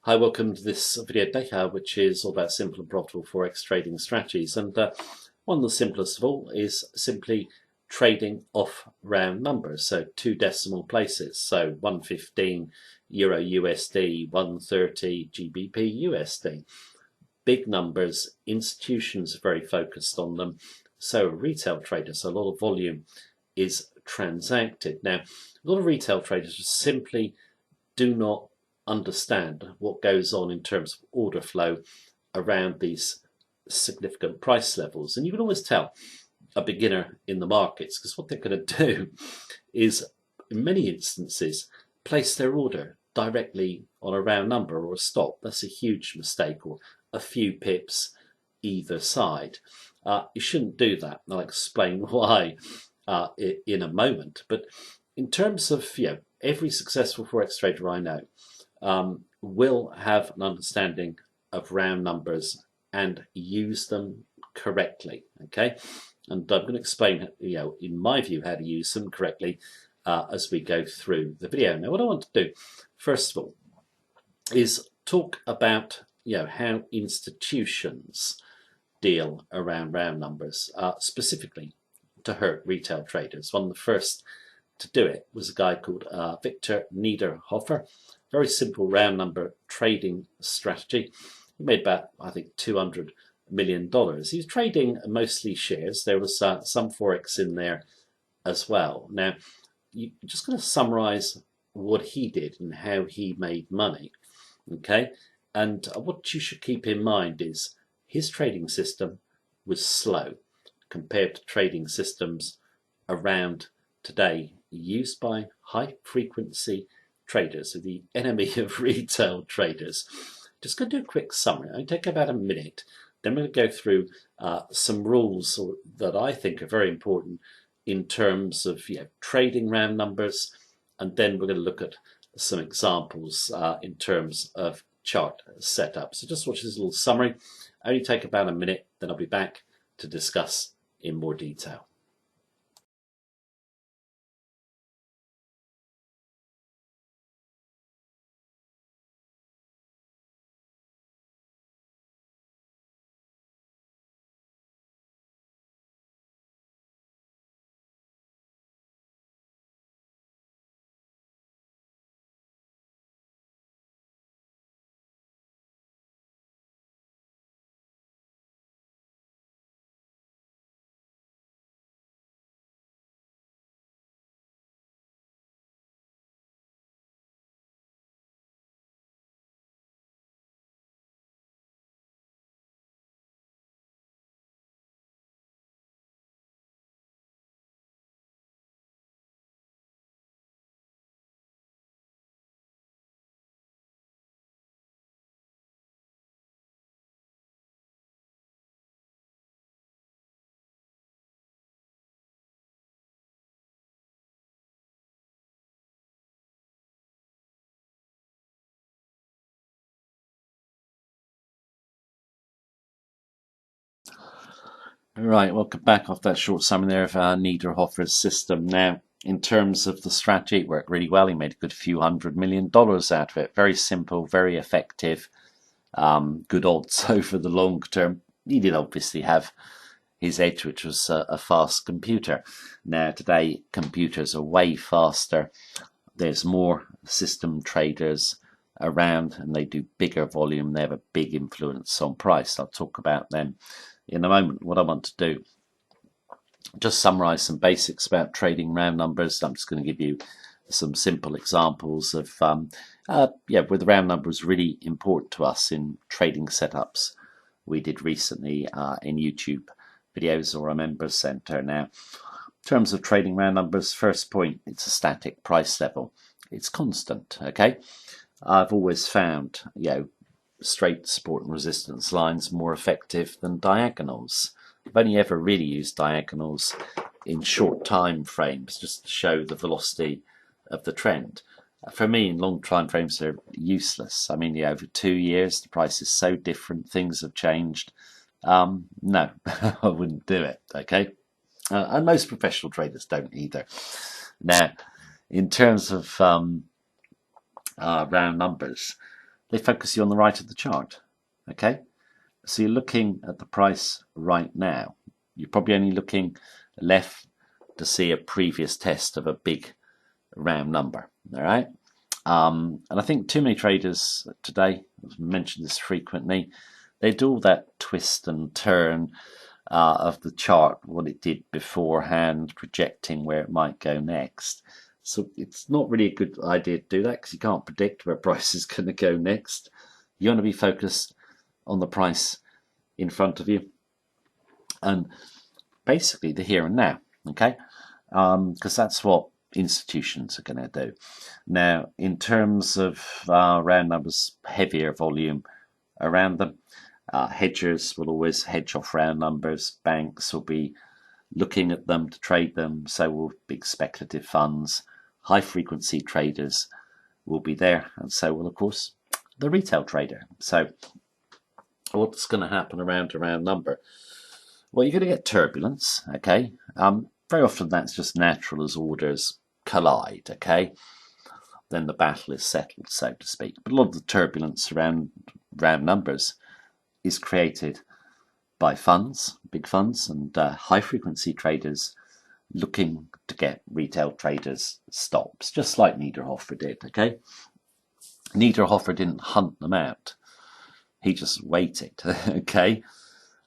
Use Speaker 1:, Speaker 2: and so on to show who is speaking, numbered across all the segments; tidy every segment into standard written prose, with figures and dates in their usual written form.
Speaker 1: Hi, welcome to this video today, which is all about simple and profitable Forex trading strategies. And one of the simplest of all is simply trading off round numbers, so two decimal places. So 115 Euro USD, 130 GBP USD. Big numbers, institutions are very focused on them. So are retail traders, so a lot of volume is transacted. Now, a lot of retail traders simply do not understand what goes on in terms of order flow around these significant price levels. And you can always tell a beginner in the markets, because what they're going to do is, in many instances, place their order directly on a round number or a stop. That's a huge mistake, or a few pips either side. You shouldn't do that. I'll explain why in a moment. But in terms of every successful Forex trader I know will have an understanding of round numbers and use them correctly. Okay, and I'm going to explain, in my view, how to use them correctly as we go through the video. Now, what I want to do, first of all, is talk about how institutions deal around round numbers, specifically to hurt retail traders. One of the first to do it was a guy called Victor Niederhofer. Very simple round number trading strategy. He made about, I think, $200 million. He was trading mostly shares. There was some Forex in there as well. Now, you're just going to summarize what he did and how he made money. Okay, and what you should keep in mind is his trading system was slow compared to trading systems around today used by high frequency traders, the enemy of retail traders. Just going to do a quick summary. I'll take about a minute. Then we're going to go through some rules that I think are very important in terms of trading round numbers, and then we're going to look at some examples in terms of chart setup. So just watch this little summary. Only take about a minute, then I'll be back to discuss in more detail. Right, welcome back off that short summary there of Niederhofer's system. Now, in terms of the strategy, it worked really well. He made a good few $100 million out of it. Very simple, very effective, good odds over the long term. He did obviously have his edge, which was a fast computer. Now, today, computers are way faster. There's more system traders around, and they do bigger volume. They have a big influence on price. I'll talk about them in a moment. What I want to do, just summarize some basics about trading round numbers. I'm just going to give you some simple examples of where the round number is really important to us in trading setups we did recently in YouTube videos or a members center. Now, in terms of trading round numbers, first point, it's a static price level. It's constant. Okay, I've always found straight support and resistance lines more effective than diagonals. I've only ever really used diagonals in short time frames just to show the velocity of the trend. For me, in long time frames, they're useless. I mean, over 2 years, the price is so different, things have changed. No, I wouldn't do it. Okay, and most professional traders don't either. Now, in terms of round numbers, they focus you on the right of the chart. Okay, so you're looking at the price right now. You're probably only looking left to see a previous test of a big round number. All right, and I think too many traders today, I've mentioned this frequently, they do all that twist and turn of the chart, what it did beforehand, projecting where it might go next. So it's not really a good idea to do that because you can't predict where price is going to go next. You want to be focused on the price in front of you and basically the here and now, okay? Because that's what institutions are going to do. Now, in terms of round numbers, heavier volume around them, hedgers will always hedge off round numbers. Banks will be looking at them to trade them. So will big speculative funds. High frequency traders will be there. And so will, of course, the retail trader. So what's going to happen around a round number? Well, you're going to get turbulence, okay? Very often that's just natural as orders collide, okay? Then the battle is settled, so to speak. But a lot of the turbulence around round numbers is created by funds, big funds, and high-frequency traders looking to get retail traders stops, just like Niederhofer did, okay? Niederhofer didn't hunt them out. He just waited, okay,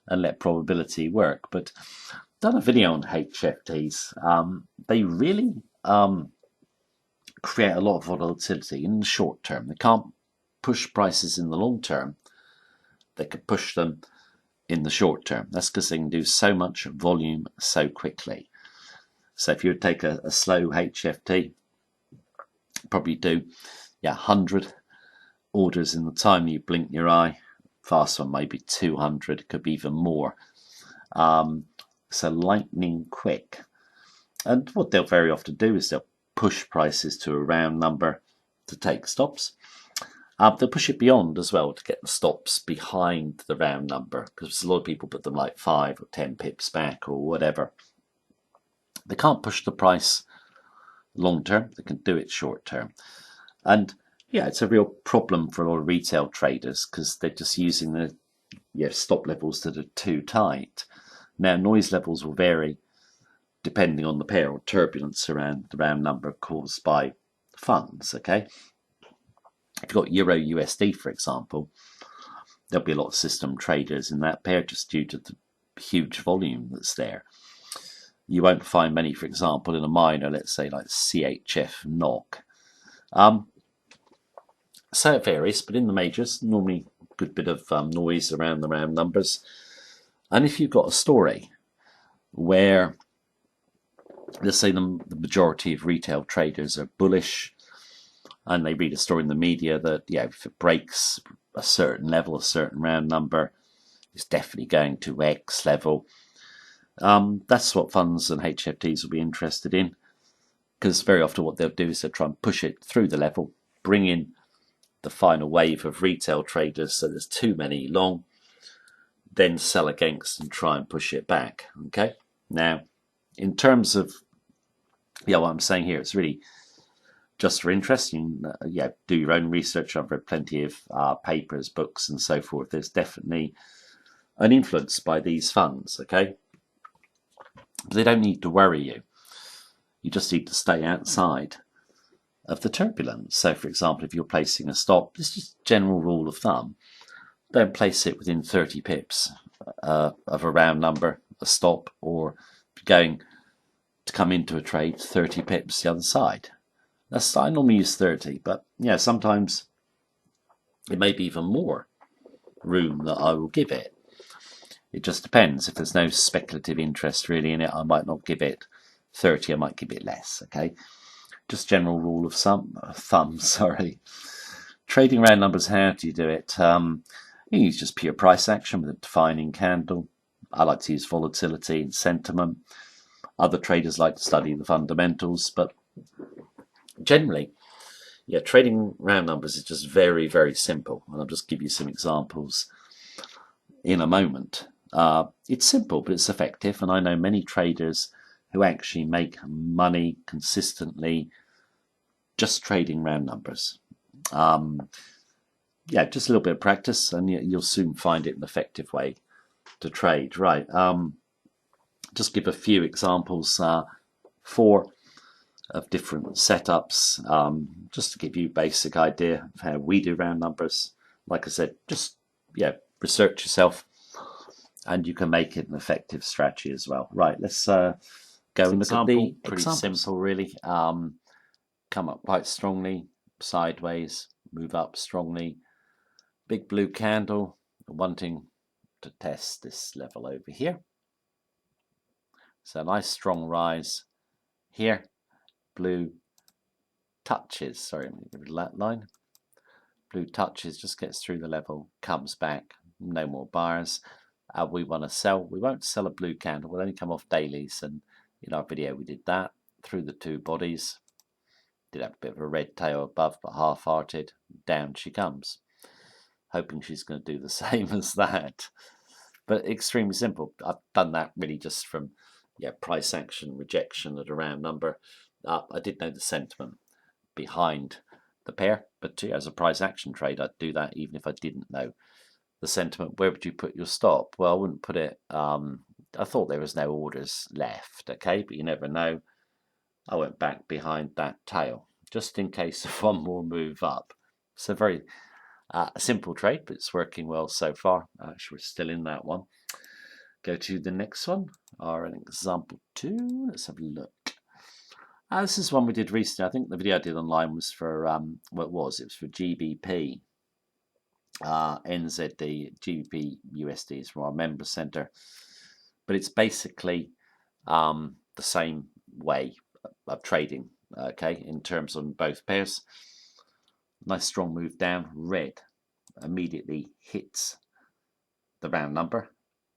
Speaker 1: and let probability work. But I've done a video on HFTs. They really create a lot of volatility in the short term. They can't push prices in the long term. They could push them in the short term. That's because they can do so much volume so quickly. So if you would take a slow HFT, probably do 100 orders in the time you blink your eye. Fast one maybe 200, could be even more. So lightning quick. And what they'll very often do is they'll push prices to a round number to take stops. They'll push it beyond as well to get the stops behind the round number, because a lot of people put them like 5 or 10 pips back or whatever. They can't push the price long term, they can do it short term. And yeah, it's a real problem for a lot of retail traders because they're just using the stop levels that are too tight. Now, noise levels will vary depending on the pair or turbulence around the round number caused by funds, okay? If you've got Euro USD, for example, there'll be a lot of system traders in that pair just due to the huge volume that's there. You won't find many, for example, in a minor, let's say like CHF NOK. So it varies, but in the majors, normally a good bit of noise around the round numbers. And if you've got a story where, let's say the majority of retail traders are bullish, and they read a story in the media that, if it breaks a certain level, a certain round number, it's definitely going to X level. That's what funds and HFTs will be interested in, because very often what they'll do is they'll try and push it through the level, bring in the final wave of retail traders, so there's too many long, then sell against and try and push it back. Okay. Now, in terms of what I'm saying here, it's really just for interest. You do your own research. I've read plenty of papers, books, and so forth. There's definitely an influence by these funds. Okay, but they don't need to worry you. You just need to stay outside of the turbulence. So, for example, if you're placing a stop, this is just a general rule of thumb. Don't place it within 30 pips of a round number, a stop, or going to come into a trade 30 pips the other side. I normally use 30, but sometimes it may be even more room that I will give it. It just depends. If there's no speculative interest really in it, I might not give it 30, I might give it less, okay? Just general rule of thumb, sorry. Trading round numbers, how do you do it? You use just pure price action with a defining candle. I like to use volatility and sentiment. Other traders like to study the fundamentals, but generally, trading round numbers is just very, very simple. And I'll just give you some examples in a moment. It's simple, but it's effective. And I know many traders who actually make money consistently just trading round numbers. yeah, just a little bit of practice, and you'll soon find it an effective way to trade. Right. Just give a few examples. Four of different setups, just to give you a basic idea of how we do round numbers. Like I said, just research yourself, and you can make it an effective strategy as well. Right, let's go and look at the pretty simple, really. Come up quite strongly, sideways, move up strongly. Big blue candle, wanting to test this level over here. So nice strong rise here. Blue touches, sorry, let me give it that line. Blue touches, just gets through the level, comes back, no more buyers. We want to sell. We won't sell a blue candle. We'll only come off dailies, and in our video we did that through the two bodies. Did have a bit of a red tail above, but half-hearted. Down she comes, hoping she's going to do the same as that. But extremely simple. I've done that really just from price action, rejection at a round number. I did know the sentiment behind the pair, but as a price action trade, I'd do that even if I didn't know the sentiment. Where would you put your stop? Well, I wouldn't put it. I thought there was no orders left, okay, but you never know. I went back behind that tail just in case of one more move up. So very simple trade, but it's working well so far. Actually, we're still in that one. Go to the next one, or an example 2. Let's have a look. This is one we did recently. I think the video I did online was for it was for GBP, NZD, GBP, USD is from our member center, but it's basically the same way of trading. Okay, in terms of both pairs. Nice strong move down. Red immediately hits the round number,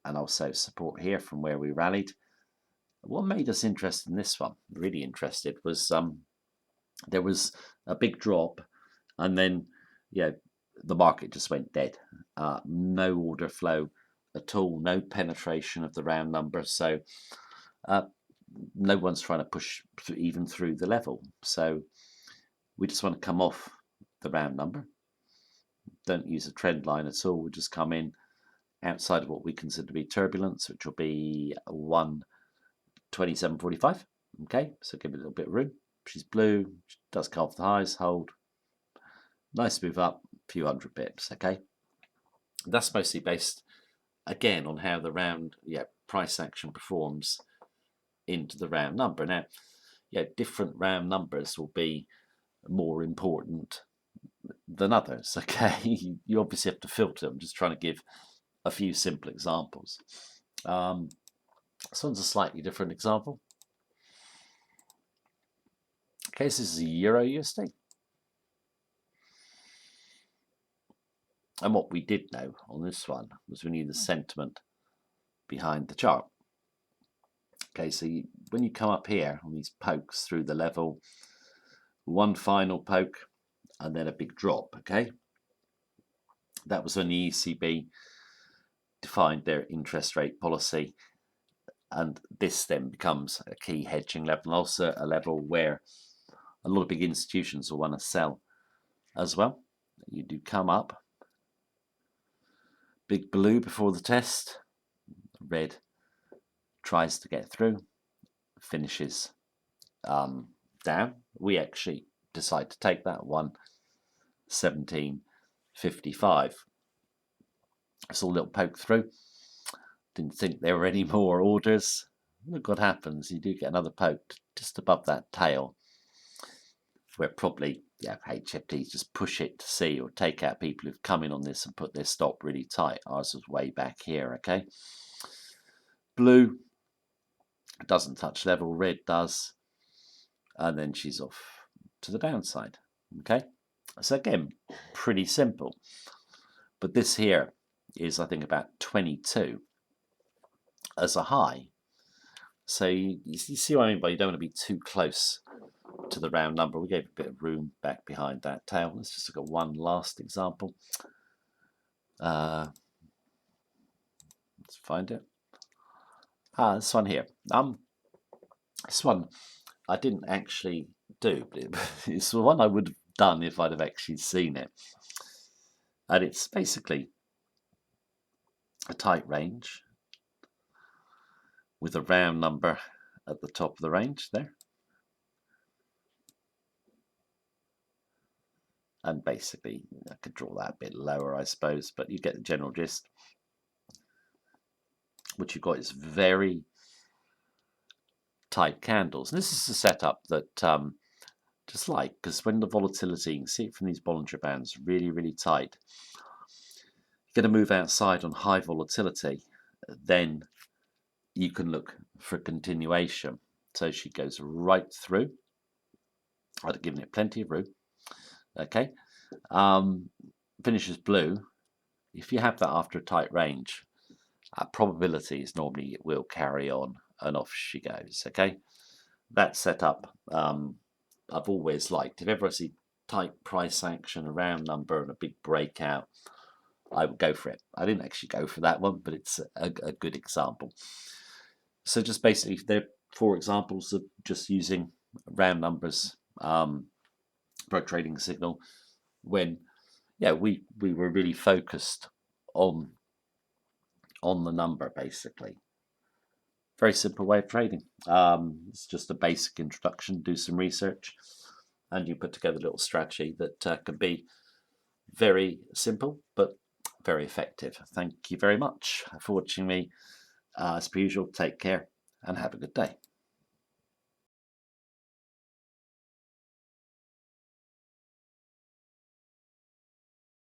Speaker 1: and also support here from where we rallied. What made us interested in this one, really interested, was there was a big drop, and then the market just went dead. No order flow at all, no penetration of the round number, so no one's trying to push even through the level. So we just want to come off the round number. Don't use a trend line at all. We'll just come in outside of what we consider to be turbulence, which will be 127.45. Okay, so give it a little bit of room. She's blue, she does come off the highs, hold. Nice move up, a few hundred pips. Okay, that's mostly based again on how the round price action performs into the round number. Now, different round numbers will be more important than others. Okay, you obviously have to filter. I'm just trying to give a few simple examples. This one's a slightly different example. Okay, this is a Euro USD. And what we did know on this one was we knew the sentiment behind the chart. Okay, so when you come up here on these pokes through the level, one final poke and then a big drop, okay? That was when the ECB defined their interest rate policy, and this then becomes a key hedging level, and also a level where a lot of big institutions will want to sell as well. You do come up, big blue before the test, red tries to get through, finishes down. We actually decide to take that one, 17.55. Saw a little poke through. Didn't think there were any more orders. Look what happens. You do get another poke just above that tail, where probably HFTs just push it to see or take out people who've come in on this and put their stop really tight. Ours was way back here. Okay, blue doesn't touch level, red does, and then she's off to the downside. Okay, so again, pretty simple. But this here is, I think, about 22 as a high. So you see what I mean by you don't want to be too close to the round number. We gave a bit of room back behind that tail. Let's just look at one last example. Let's find it. This one here. This one I didn't actually do, but it's the one I would have done if I'd have actually seen it. And it's basically a tight range with a round number at the top of the range there. And basically, I could draw that a bit lower, I suppose, but you get the general gist. What you've got is very tight candles. And this is a setup that just like, because when the volatility, you can see it from these Bollinger Bands, really, really tight, you're going to move outside on high volatility, then you can look for a continuation. So she goes right through. I'd have given it plenty of room. Okay. Finishes blue. If you have that after a tight range, probability is normally it will carry on and off she goes. Okay. That setup I've always liked. If ever I see tight price action, a round number and a big breakout, I would go for it. I didn't actually go for that one, but it's a good example. So just basically, they're 4 examples of just using round numbers for a trading signal when, yeah, we were really focused on the number, basically. Very simple way of trading. It's just a basic introduction. Do some research, and you put together a little strategy that can be very simple but very effective. Thank you very much for watching me. As per usual, take care and have a good day.